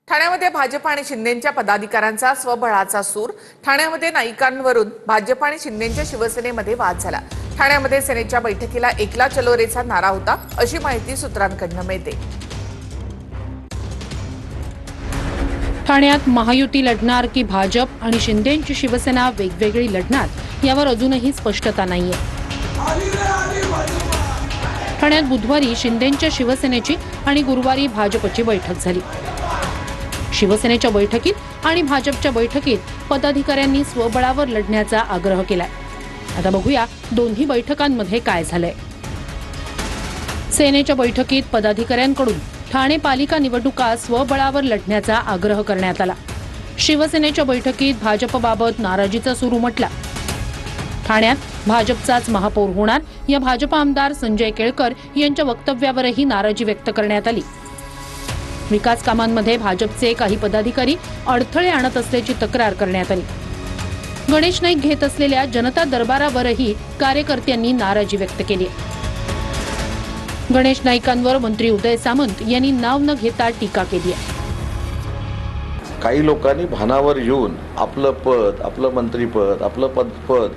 ठाण्यामध्ये भाजप आणि शिंदेच्या पदाधिकाऱ्यांचा स्वबळाचा सूर। ठाण्यामध्ये नाईकांवरून भाजप आणि शिंदेच्या शिवसेनेमध्ये वाद झाला। ठाण्यामध्ये सेनेच्या बैठकीला एकला चलो रेचा नारा होता, अशी माहिती सूत्रांकडून मिळते। ठाण्यात महायुती लढणार की भाजप आणि शिंदेची शिवसेना वेगवेगळी लढणार यावर अजूनही स्पष्टता नाहीये। ठाण्यात बुधवारी शिंदेच्या शिवसेनेची आणि गुरुवारी भाजपची बैठक झाली। शिवसेनेच्या बैठकीत आणि भाजपच्या बैठकीत पदाधिकाऱ्यांनी स्वबळावर लढण्याचा आग्रह केलाय। आता बघूया दोन्ही बैठकांमध्ये काय झालंय। सेनेच्या बैठकीत पदाधिकाऱ्यांकडून ठाणे पालिका निवडणुका स्वबळावर लढण्याचा आग्रह करण्यात आला। शिवसेनेच्या बैठकीत भाजपबाबत नाराजीचा सूर उमटला। ठाण्यात भाजपचाच महापौर होणार या भाजप आमदार संजय केळकर यांच्या वक्तव्यावरही नाराजी व्यक्त करण्यात आली। विकास कामांमध्ये भाजपचे काही पदाधिकारी अडथळे आणत असल्याची तक्रार करण्यात आली। गणेश नाईक घेत असलेल्या जनता दरबारावरही कार्यकर्त्यांनी नाराजी व्यक्त केली। गणेश नाईकांवर मंत्री उदय सामंत यांनी नाव न घेता टीका केली आहे। काही लोकांनी भानावर येऊन आपलं पद, आपलं मंत्रीपद, आपलं पद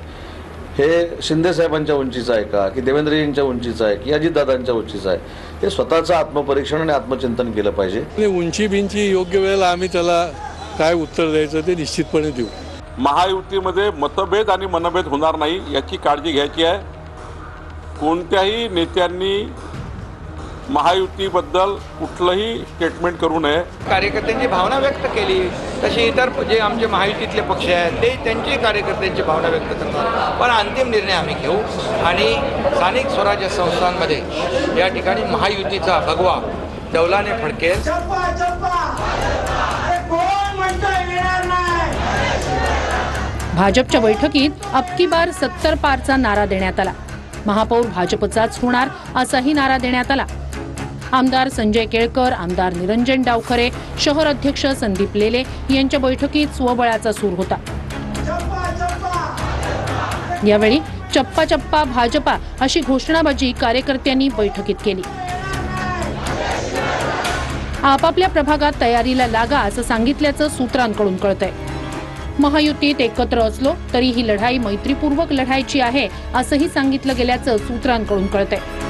हे शिंदे साहेबांच्या उंचीचं आहे का की देवेंद्रजींच्या उंचीचं आहे की अजितदादांच्या उंचीचं आहे, हे स्वतःचं आत्मपरीक्षण आणि आत्मचिंतन केलं पाहिजे। उंची बिंची योग्य वेळेला आम्ही त्याला काय उत्तर द्यायचं ते निश्चितपणे देऊ। महायुतीमध्ये मतभेद आणि मनभेद होणार नाही याची काळजी घ्यायची आहे। कोणत्याही नेत्यांनी महायुतीबद्दल कुठलंही स्टेटमेंट करू नये। कार्यकर्त्यांची भावना व्यक्त केली तशी इतर जे आमचे महायुतीतले पक्ष आहेत ते त्यांची कार्यकर्त्यांची भावना व्यक्त करतात, पण अंतिम निर्णय आम्ही घेऊ आणि स्थानिक स्वराज्य संस्थांमध्ये या ठिकाणी महायुतीचा भगवा डौलाने फडकेल। भाजपच्या बैठकीत अबकी बार 70 पारचा नारा देण्यात आला। महापौर भाजपचाच होणार असाही नारा देण्यात आला। आमदार संजय केळकर, आमदार निरंजन डावखरे, शहर अध्यक्ष संदीप लेले यांच्या बैठकीत स्वबळाचा सूर होता। यावेळी चप्पा चप्पा भाजपा अशी घोषणाबाजी कार्यकर्त्यांनी बैठकीत केली। आपापल्या प्रभागात तयारीला लागा असं सांगितल्याचं सूत्रांकडून कळतंय। महायुतीत एकत्र असलो तरी ही लढाई मैत्रीपूर्वक लढायची आहे असंही सांगितलं गेल्याचं सूत्रांकडून कळतंय।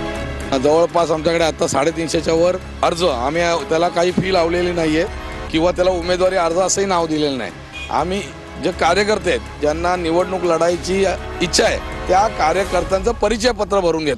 जवळपास आमच्याकडे आता 350च्या वर अर्ज, आम्ही त्याला काही फी लावलेली नाहीये किंवा त्याला उमेदवारी अर्ज असंही नाव दिलेलं नाही। आम्ही जे कार्यकर्ते आहेत ज्यांना निवडणूक लढायची इच्छा आहे त्या कार्यकर्त्यांचं परिचय पत्र भरून घेतो।